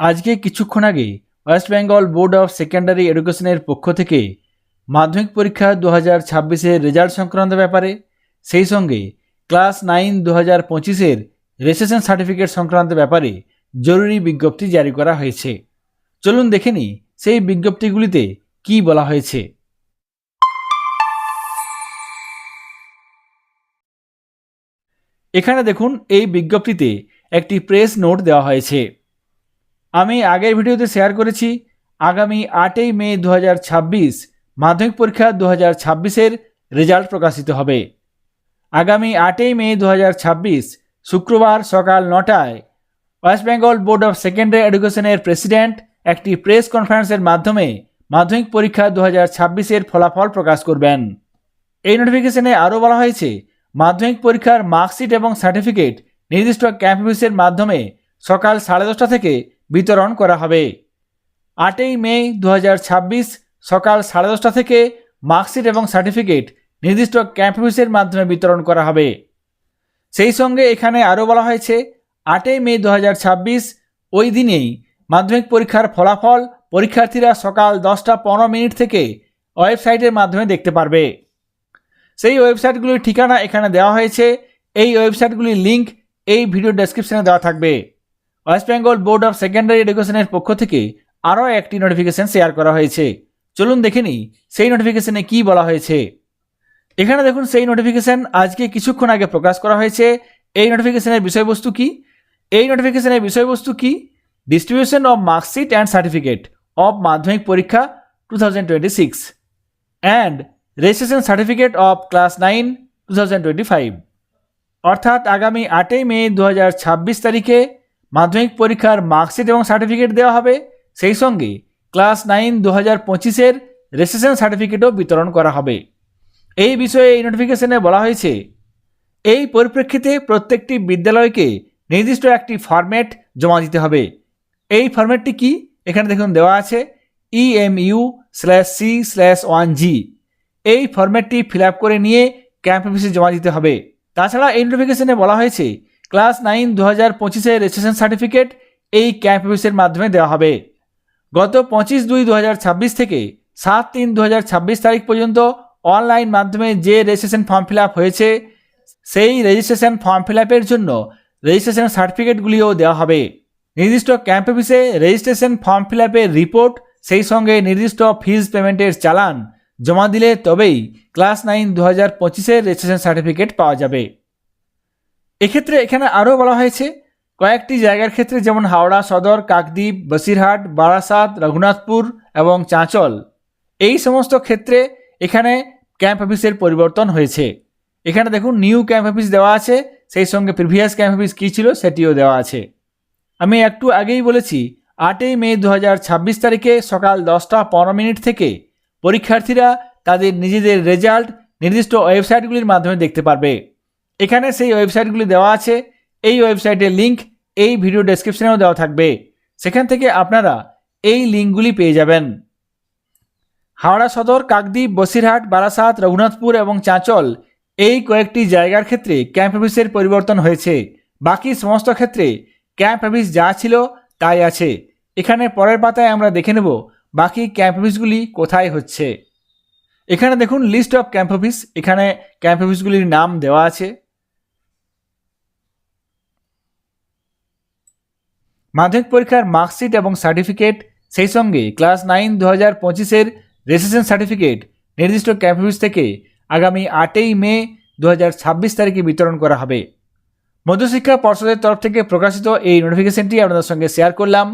আজকে কিছুক্ষণ আগে West Bengal board of secondary এডুকেশনের পক্ষ থেকে মাধ্যমিক পরীক্ষা 2026-এর রেজাল্ট সংক্রান্ত ব্যাপারে, সেই সঙ্গে ক্লাস 9 2025-এর রেজিস্ট্রেশন সার্টিফিকেট সংক্রান্ত ব্যাপারে জরুরি বিজ্ঞপ্তি জারি করা হয়েছে। চলুন দেখে নিই সেই বিজ্ঞপ্তিগুলিতে কি বলা হয়েছে। এখানে দেখুন, এই বিজ্ঞপ্তিতে একটি প্রেস নোট দেওয়া হয়েছে। আমি আগের ভিডিওতে শেয়ার করেছি আগামী 8 মে 2026 মাধ্যমিক পরীক্ষা 2026-এর রেজাল্ট প্রকাশিত হবে। আগামী 8 মে 2026 শুক্রবার সকাল 9টায় West Bengal board of secondary এডুকেশনের প্রেসিডেন্ট একটি প্রেস কনফারেন্সের মাধ্যমে মাধ্যমিক পরীক্ষা 2026-এর ফলাফল প্রকাশ করবেন। এই নোটিফিকেশনে আরও বলা হয়েছে মাধ্যমিক পরীক্ষার মার্কশিট এবং সার্টিফিকেট নির্দিষ্ট ক্যাম্প অফিসের মাধ্যমে সকাল 10:30 থেকে বিতরণ করা হবে। 8 মে 2026 সকাল 10:30 থেকে মার্কশিট এবং সার্টিফিকেট নির্দিষ্ট ক্যাম্প অফিসের মাধ্যমে বিতরণ করা হবে। সেই সঙ্গে এখানে আরও বলা হয়েছে 8 মে 2026 ওই দিনেই মাধ্যমিক পরীক্ষার ফলাফল পরীক্ষার্থীরা সকাল 10:15 থেকে ওয়েবসাইটের মাধ্যমে দেখতে পারবে। সেই ওয়েবসাইটগুলির ঠিকানা এখানে দেওয়া হয়েছে। এই ওয়েবসাইটগুলির লিঙ্ক এই ভিডিও ডেসক্রিপশনে দেওয়া থাকবে। West Bengal board of secondary এডুকেশনের পক্ষ থেকে আরও একটি নোটিফিকেশন শেয়ার করা হয়েছে। চলুন দেখে নিই সেই নোটিফিকেশনে কি বলা হয়েছে। এখানে দেখুন, সেই নোটিফিকেশন আজকে কিছুক্ষণ আগে প্রকাশ করা হয়েছে। এই নোটিফিকেশনের বিষয়বস্তু কি? Distribution of marksheet and certificate of মাধ্যমিক পরীক্ষা 2026 and registration certificate of class 9 2025। অর্থাৎ আগামী 8 মে 2026 তারিখে মাধ্যমিক পরীক্ষার মার্কশিট এবং সার্টিফিকেট দেওয়া হবে। সেই সঙ্গে ক্লাস 9 2025-এর রেজিস্ট্রেশন সার্টিফিকেটও বিতরণ করা হবে। এই বিষয়ে এই নোটিফিকেশনে বলা হয়েছে, এই পরিপ্রেক্ষিতে প্রত্যেকটি বিদ্যালয়কে নির্দিষ্ট একটি ফরম্যাট জমা দিতে হবে। এই ফরম্যাটটি কি? এখানে দেখুন দেওয়া আছে EMU/C/1G। এই ফরম্যাটটি ফিল আপ করে নিয়ে ক্যাম্প অফিসে জমা দিতে হবে। তাছাড়া এই নোটিফিকেশনে বলা হয়েছে ক্লাস 9 2025-এর রেজিস্ট্রেশন সার্টিফিকেট এই ক্যাম্প অফিসের মাধ্যমে দেওয়া হবে। গত 25/2/2026 থেকে 7/3/2026 তারিখ পর্যন্ত অনলাইন মাধ্যমে যে রেজিস্ট্রেশন ফর্ম ফিল আপ হয়েছে সেই রেজিস্ট্রেশন ফর্ম ফিল আপের জন্য রেজিস্ট্রেশন সার্টিফিকেটগুলিও দেওয়া হবে। নির্দিষ্ট ক্যাম্প অফিসে রেজিস্ট্রেশন ফর্ম ফিল আপের রিপোর্ট, সেই সঙ্গে নির্দিষ্ট ফিজ পেমেন্টের চালান জমা দিলে তবেই ক্লাস 9 2025-এর রেজিস্ট্রেশন সার্টিফিকেট পাওয়া যাবে। এক্ষেত্রে এখানে আরও বলা হয়েছে কয়েকটি জায়গার ক্ষেত্রে, যেমন হাওড়া সদর, কাকদ্বীপ, বসিরহাট, বারাসাত, রঘুনাথপুর এবং চাঁচল, এই সমস্ত ক্ষেত্রে এখানে ক্যাম্প অফিসের পরিবর্তন হয়েছে। এখানে দেখুন নিউ ক্যাম্প অফিস দেওয়া আছে, সেই সঙ্গে প্রিভিয়াস ক্যাম্প অফিস কী ছিল সেটিও দেওয়া আছে। আমি একটু আগেই বলেছি 8 মে 2026 তারিখে সকাল 10:15 থেকে পরীক্ষার্থীরা তাদের নিজেদের রেজাল্ট নির্দিষ্ট ওয়েবসাইটগুলির মাধ্যমে দেখতে পারবে। এখানে সেই ওয়েবসাইটগুলি দেওয়া আছে। এই ওয়েবসাইটের লিঙ্ক এই ভিডিও ডেসক্রিপশনেও দেওয়া থাকবে, সেখান থেকে আপনারা এই লিঙ্কগুলি পেয়ে যাবেন। হাওড়া সদর, কাকদ্বীপ, বসিরহাট, বারাসাত, রঘুনাথপুর এবং চাঁচল এই কয়েকটি জায়গার ক্ষেত্রে ক্যাম্প অফিসের পরিবর্তন হয়েছে। বাকি সমস্ত ক্ষেত্রে ক্যাম্প অফিস যা ছিল তাই আছে। এখানে পরের পাতায় আমরা দেখে নেব বাকি ক্যাম্প অফিসগুলি কোথায় হচ্ছে। এখানে দেখুন লিস্ট অফ ক্যাম্প অফিস, এখানে ক্যাম্প অফিসগুলির নাম দেওয়া আছে। মাধ্যমিক পরীক্ষার মার্কশিট এবং সার্টিফিকেট, সেই সঙ্গে ক্লাস 9 2025-এর রেজিস্ট্রেশন সার্টিফিকেট নির্দিষ্ট ক্যাম্প অফিস থেকে আগামী 8 মে 2026 তারিখে বিতরণ করা হবে। মধ্যশিক্ষা পর্ষদের তরফ থেকে প্রকাশিত এই নোটিফিকেশনটি আপনাদের সঙ্গে শেয়ার করলাম।